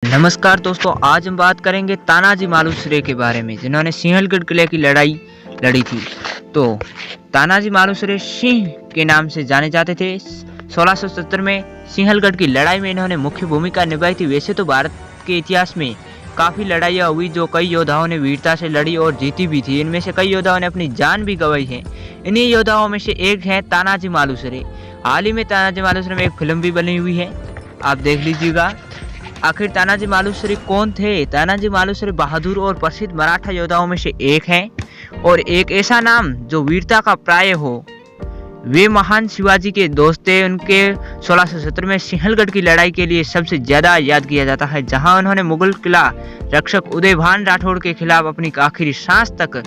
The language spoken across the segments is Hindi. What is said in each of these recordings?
नमस्कार दोस्तों, आज हम बात करेंगे तानाजी मालुसरे के बारे में, जिन्होंने सिंहलगढ़ किले की लड़ाई लड़ी थी। तो तानाजी मालुसरे सिंह के नाम से जाने जाते थे। 1670 में सिंहलगढ़ की लड़ाई में इन्होंने मुख्य भूमिका निभाई थी। वैसे तो भारत के इतिहास में काफ़ी लड़ाइयाँ हुई जो कई योद्धाओं ने वीरता से लड़ी और जीती भी थी। इनमें से कई योद्धाओं ने अपनी जान भी गंवाई है। इन्हीं योद्धाओं में से एक है तानाजी मालुसरे। हाल ही में तानाजी मालुसरे में एक फिल्म भी बनी हुई है, आप देख लीजिएगा। आखिर तानाजी मालुसरे कौन थे? तानाजी मालुसरे बहादुर और प्रसिद्ध मराठा योद्धाओं में से एक हैं और एक ऐसा नाम जो वीरता का प्राय हो। वे महान शिवाजी के दोस्त थे। उनके 1670 में सिंहलगढ़ की लड़ाई के लिए सबसे ज्यादा याद किया जाता है, जहां उन्होंने मुगल किला रक्षक उदयभान राठौड़ के खिलाफ अपनी आखिरी सांस तक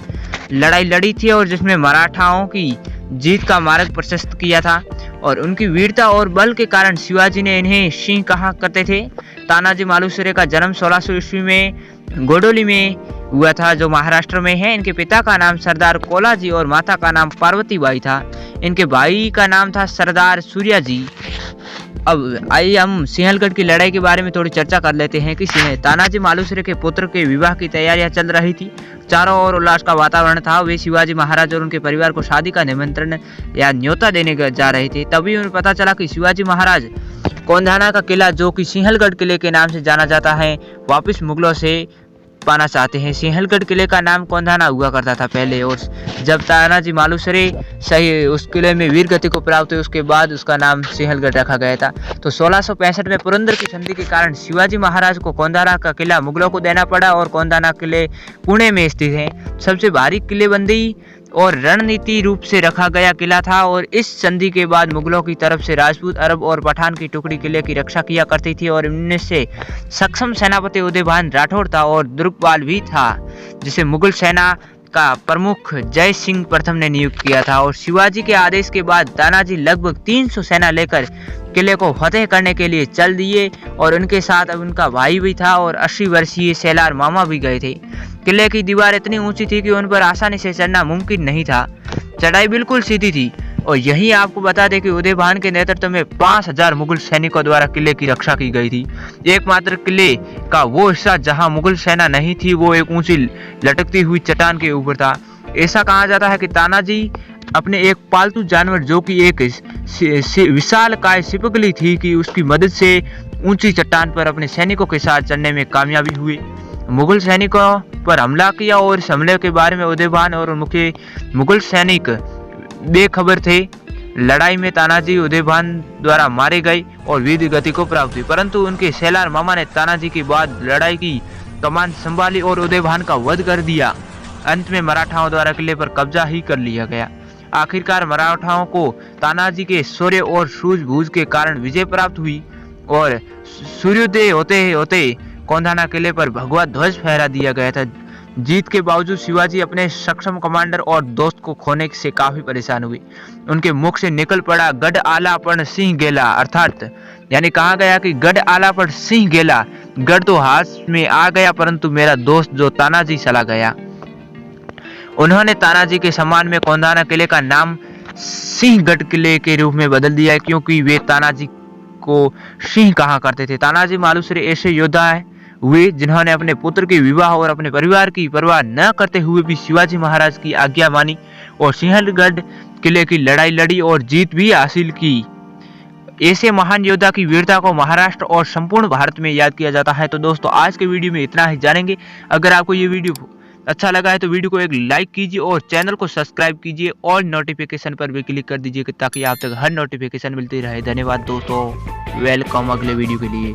लड़ाई लड़ी थी और जिसमें मराठाओं की जीत का मार्ग प्रशस्त किया था। और उनकी वीरता और बल के कारण शिवाजी ने इन्हें सिंह कहा करते थे। तानाजी मालुसरे का जन्म 1600 ईस्वी में गोडोली में हुआ था, जो महाराष्ट्र में है। इनके पिता का नाम सरदार कोलाजी और माता का नाम पार्वतीबाई था। इनके भाई का नाम था सरदार सूर्याजी। अब आइए हम सिंहलगढ़ की लड़ाई के बारे में थोड़ी चर्चा कर लेते हैं कि तानाजी मालुसरे के पुत्र के विवाह की तैयारियां चल रही थी। चारों ओर उल्लास का वातावरण था। वे शिवाजी महाराज और उनके परिवार को शादी का निमंत्रण या न्योता देने जा रहे थे। तभी उन्हें पता चला कि शिवाजी महाराज कोंधाना का किला, जो कि सिंहलगढ़ किले के नाम से जाना जाता है, वापस मुगलों से पाना चाहते हैं। सिंहलगढ़ किले का नाम कोंधाना हुआ करता था पहले, और जब तानाजी मालुसरे सही उस किले में वीर गति को प्राप्त हुई, उसके बाद उसका नाम सिंहलगढ़ रखा गया था। तो 1665 में पुरंदर की संधि के कारण शिवाजी महाराज को कोंधाना का किला मुगलों को देना पड़ा और कोंधाना किले पुणे में स्थित है। सबसे भारी किलेबंदी और रणनीति रूप से रखा गया किला था और इस संधि के बाद मुगलों की तरफ से राजपूत, अरब और पठान की टुकड़ी किले की रक्षा किया करती थी और इनमें से सक्षम सेनापति उदयभान राठौड़ था और दुर्गपाल भी था, जिसे मुगल सेना का प्रमुख जय सिंह प्रथम ने नियुक्त किया था। और शिवाजी के आदेश के बाद तानाजी लगभग 300 सेना लेकर किले को फतेह करने के लिए चल दिए और उनके साथ अब उनका भाई भी था और 80 वर्षीय सेलार मामा भी गए थे। किले की दीवार इतनी ऊंची थी कि उन पर आसानी से चढ़ना मुमकिन नहीं था। चढ़ाई बिल्कुल सीधी थी। और यही आपको बता दें कि उदयभान के नेतृत्व में 5000 मुगल सैनिकों द्वारा किले की रक्षा की गई थी। एकमात्र किले का वो हिस्सा जहां मुगल सेना नहीं थी, वो एक ऊंची लटकती हुई चट्टान के ऊपर था। ऐसा कहा जाता है कि तानाजी अपने एक पालतू जानवर, जो कि एक विशालकाय छिपकली थी, कि उसकी मदद से ऊंची चट्टान पर अपने सैनिकों के साथ चढ़ने में कामयाबी हुई। मुगल सैनिकों पर हमला किया और इस हमले के बारे में उदयभान और मुख्य मुगल सैनिक बेखबर थे। लड़ाई में तानाजी उदयभान द्वारा मारे गए और वीर गति को प्राप्त हुई, परंतु उनके सेलार मामा ने तानाजी के बाद लड़ाई की कमान संभाली और उदयभान का वध कर दिया। अंत में मराठाओं द्वारा किले पर कब्जा ही कर लिया गया। आखिरकार मराठाओं को तानाजी के शौर्य और सूझबूझ के कारण विजय प्राप्त हुई और सूर्योदय होते होते कोंधाना किले पर भगवा ध्वज फहरा दिया गया था। जीत के बावजूद शिवाजी अपने सक्षम कमांडर और दोस्त को खोने से काफी परेशान हुए। उनके मुख से निकल पड़ा गढ़ आला पर सिंह गेला, अर्थात यानी कहा गया कि गढ़ आला पर सिंह गेला। गढ़ तो हाथ में आ गया, परंतु मेरा दोस्त जो तानाजी चला गया। उन्होंने तानाजी के सम्मान में कोंधाना किले का नाम सिंहगढ़ किले के रूप में बदल दिया, क्योंकि वे तानाजी को सिंह कहा करते थे। तानाजी मालुसरे ऐसे योद्धा हुए जिन्होंने अपने पुत्र के विवाह और अपने परिवार की परवाह न करते हुए भी शिवाजी महाराज की आज्ञा मानी और सिंहलगढ़ किले की लड़ाई लड़ी और जीत भी हासिल की। ऐसे महान योद्धा की वीरता को महाराष्ट्र और संपूर्ण भारत में याद किया जाता है। तो दोस्तों, आज के वीडियो में इतना ही जानेंगे। अगर आपको ये वीडियो अच्छा लगा है तो वीडियो को एक लाइक कीजिए और चैनल को सब्सक्राइब कीजिए और नोटिफिकेशन पर भी क्लिक कर दीजिए ताकि आप तक हर नोटिफिकेशन मिलती रहे। धन्यवाद दोस्तों, वेलकम अगले वीडियो के लिए।